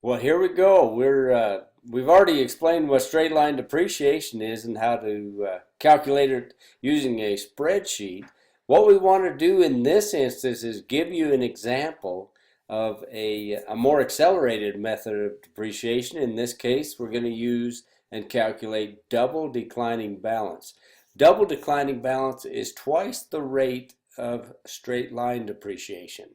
Well, here we go. We've already explained what straight line depreciation is and how to calculate it using a spreadsheet. What we want to do in this instance is give you an example of a more accelerated method of depreciation. In this case, we're going to use and calculate double declining balance. Double declining balance is twice the rate of straight line depreciation.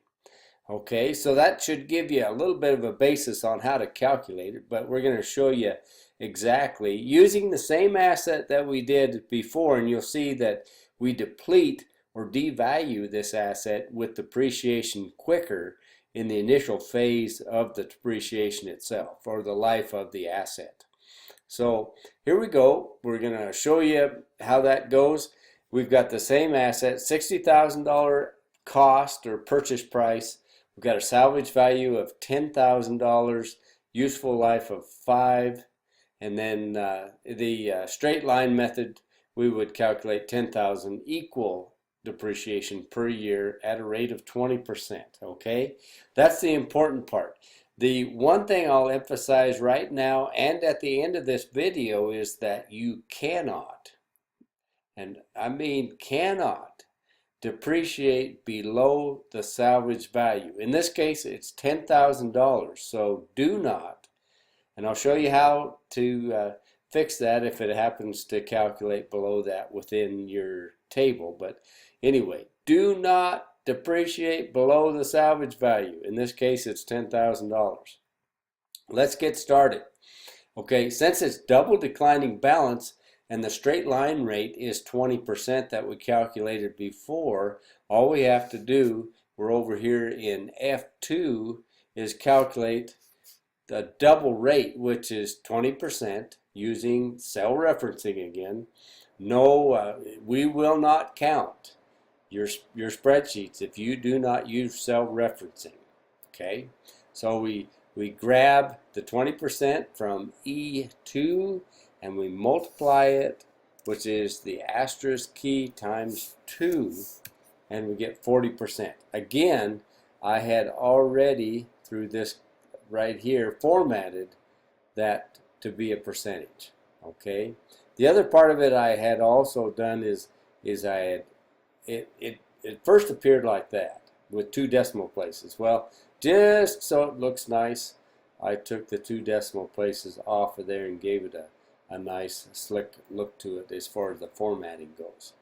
Okay, so that should give you a little bit of a basis on how to calculate it, but we're going to show you exactly using the same asset that we did before, and you'll see that we deplete or devalue this asset with depreciation quicker in the initial phase of the depreciation itself or the life of the asset. So here we go. We're going to show you how that goes. We've got the same asset, $60,000 cost or purchase price. We've got a salvage value of $10,000, useful life of 5, and then the straight line method, we would calculate 10,000 equal depreciation per year at a rate of 20%. Okay, that's the important part. The one thing I'll emphasize right now and at the end of this video is that you cannot, and I mean cannot, depreciate below the salvage value. In this case, it's $10,000, so do not, and I'll show you how to fix that if it happens to calculate below that within your table. But anyway, do not depreciate below the salvage value. In this case, it's $10,000. Let's get started. Okay, since it's double declining balance, and the straight line rate is 20% that we calculated before, all we have to do, we're over here in F2, is calculate the double rate, which is 20% using cell referencing again. No, we will not count your spreadsheets if you do not use cell referencing. Okay, so we grab the 20% from E2 and we multiply it, which is the asterisk key times 2, and we get 40%. Again, I had already, through this right here, formatted that to be a percentage. Okay. The other part of it I had also done is I had it first appeared like that with 2 decimal places. Well, just so it looks nice, I took the 2 decimal places off of there and gave it a nice slick look to it as far as the formatting goes.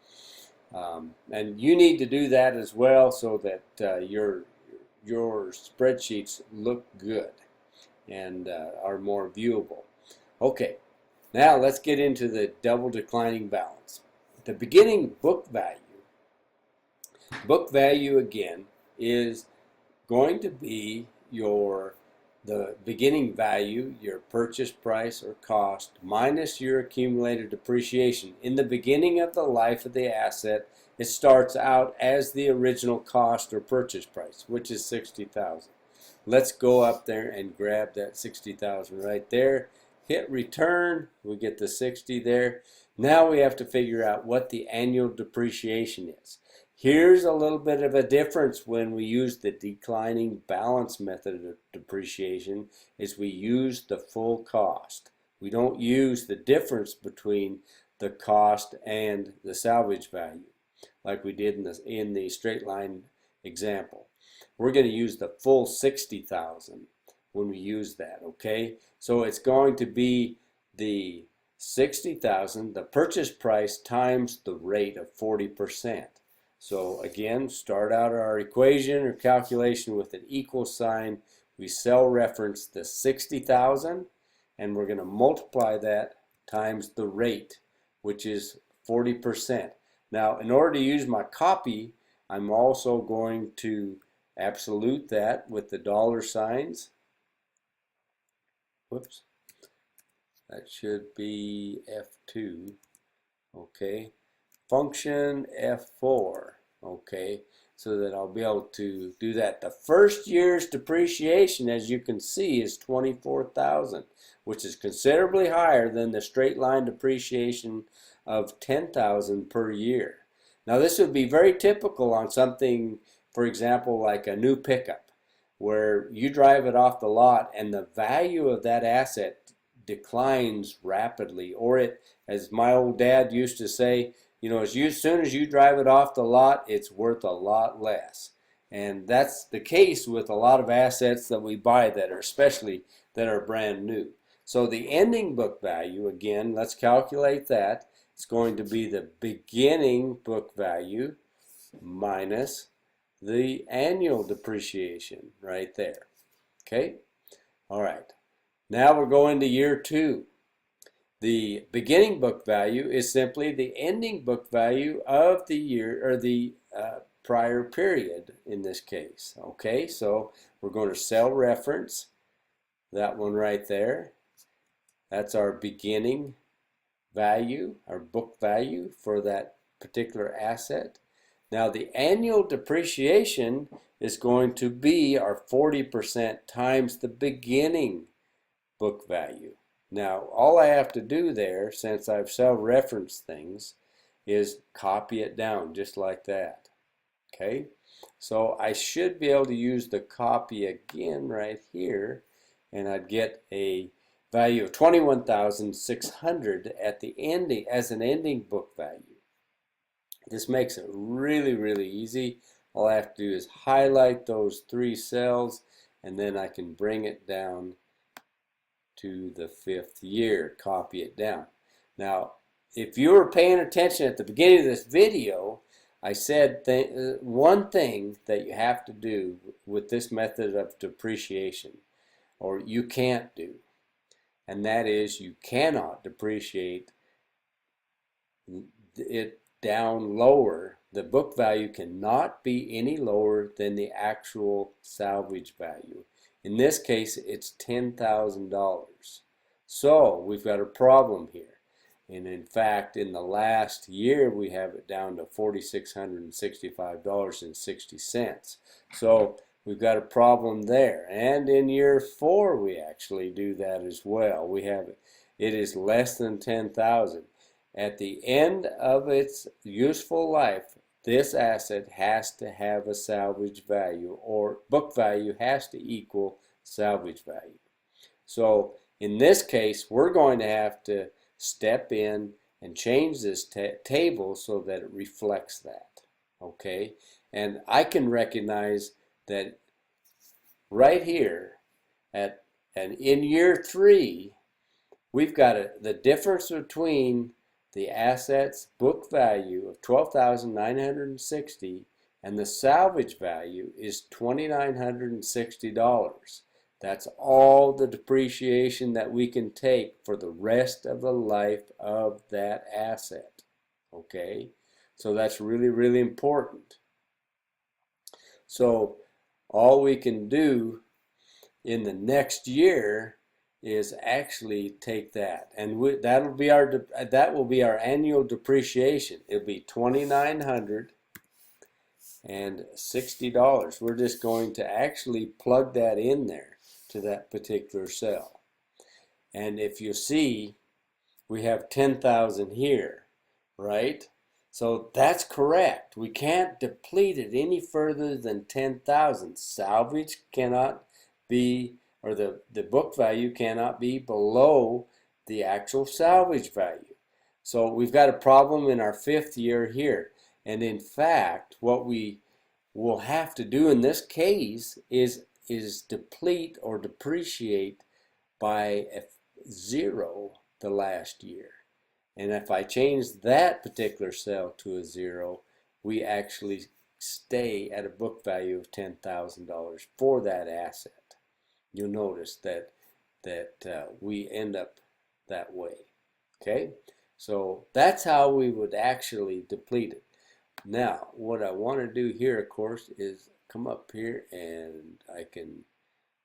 And you need to do that as well so that your spreadsheets look good and are more viewable. Okay, now let's get into the double declining balance. The beginning book value again is going to be the beginning value, your purchase price or cost, minus your accumulated depreciation. In the beginning of the life of the asset, it starts out as the original cost or purchase price, which is $60,000. Let's go up there and grab that $60,000 right there. Hit return, we get the 60 there. Now we have to figure out what the annual depreciation is. Here's a little bit of a difference when we use the declining balance method of depreciation is we use the full cost. We don't use the difference between the cost and the salvage value like we did in the straight line example. We're going to use the full 60,000 when we use that, okay? So it's going to be the 60,000, the purchase price times the rate of 40%. So again, start out our equation or calculation with an equal sign. We cell reference the 60,000 and we're going to multiply that times the rate, which is 40%. Now, in order to use my copy, I'm also going to absolute that with the dollar signs. Whoops. That should be F2. Okay. Function F4. Okay. So that I'll be able to do that. The first year's depreciation, as you can see, is $24,000, which is considerably higher than the straight line depreciation of $10,000 per year. Now, this would be very typical on something, for example, like a new pickup. where you drive it off the lot and the value of that asset declines rapidly, or it, as my old dad used to say, as soon as you drive it off the lot, it's worth a lot less. And that's the case with a lot of assets that we buy that are especially that are brand new. So the ending book value, again, let's calculate that. It's going to be the beginning book value minus the annual depreciation right there. Okay? All right. Now we're going to year 2. The beginning book value is simply the ending book value of the year, or the prior period in this case. Okay, so we're going to cell reference that one right there. That's our beginning value, our book value for that particular asset. Now the annual depreciation is going to be our 40% times the beginning book value. Now all I have to do there, since I've cell-referenced things, is copy it down just like that. Okay, so I should be able to use the copy again right here, and I'd get a value of 21,600 at the ending as an ending book value. This makes it really, really easy. All I have to do is highlight those 3 cells, and then I can bring it down to the 5th year, copy it down. Now, if you were paying attention at the beginning of this video, I said one thing that you have to do with this method of depreciation, or you can't do, and that is you cannot depreciate it down lower. The book value cannot be any lower than the actual salvage value. In this case, it's $10,000. So we've got a problem here. And in fact, in the last year, we have it down to $4,665.60. So we've got a problem there. And in year 4, we actually do that as well. We have it is less than $10,000. At the end of its useful life, this asset has to have a salvage value, or book value has to equal salvage value. So in this case, we're going to have to step in and change this table so that it reflects that. Okay, and I can recognize that right here and in year 3, we've got the difference between the assets book value of $12,960 and the salvage value is $2,960. That's all the depreciation that we can take for the rest of the life of that asset. Okay, so that's really, really important. So all we can do in the next year is actually take that, and that will be our annual depreciation. It'll be $2,960. We're just going to actually plug that in there to that particular cell. And if you see, we have 10,000 here, right? So that's correct. We can't deplete it any further than 10,000. Salvage cannot be, or the book value cannot be below the actual salvage value. So we've got a problem in our 5th year here. And in fact, what we will have to do in this case is deplete or depreciate by 0 the last year. And if I change that particular cell to a 0, we actually stay at a book value of $10,000 for that asset. You'll notice that we end up that way. Okay, so that's how we would actually deplete it. Now, what I want to do here, of course, is come up here and I can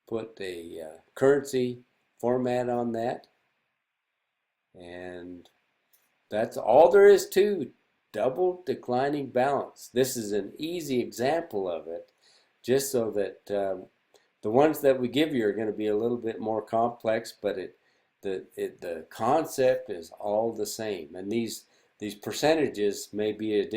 put a currency format on that, and that's all there is to double declining balance. This is an easy example of it, just so that the ones that we give you are going to be a little bit more complex, but the concept is all the same. And these percentages may be a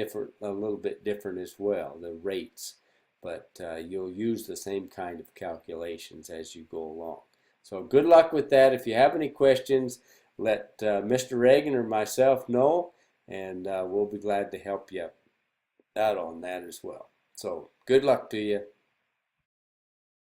little bit different as well, the rates. but you'll use the same kind of calculations as you go along. So good luck with that. If you have any questions, let Mr. Reagan or myself know, and we'll be glad to help you out on that as well. So good luck to you.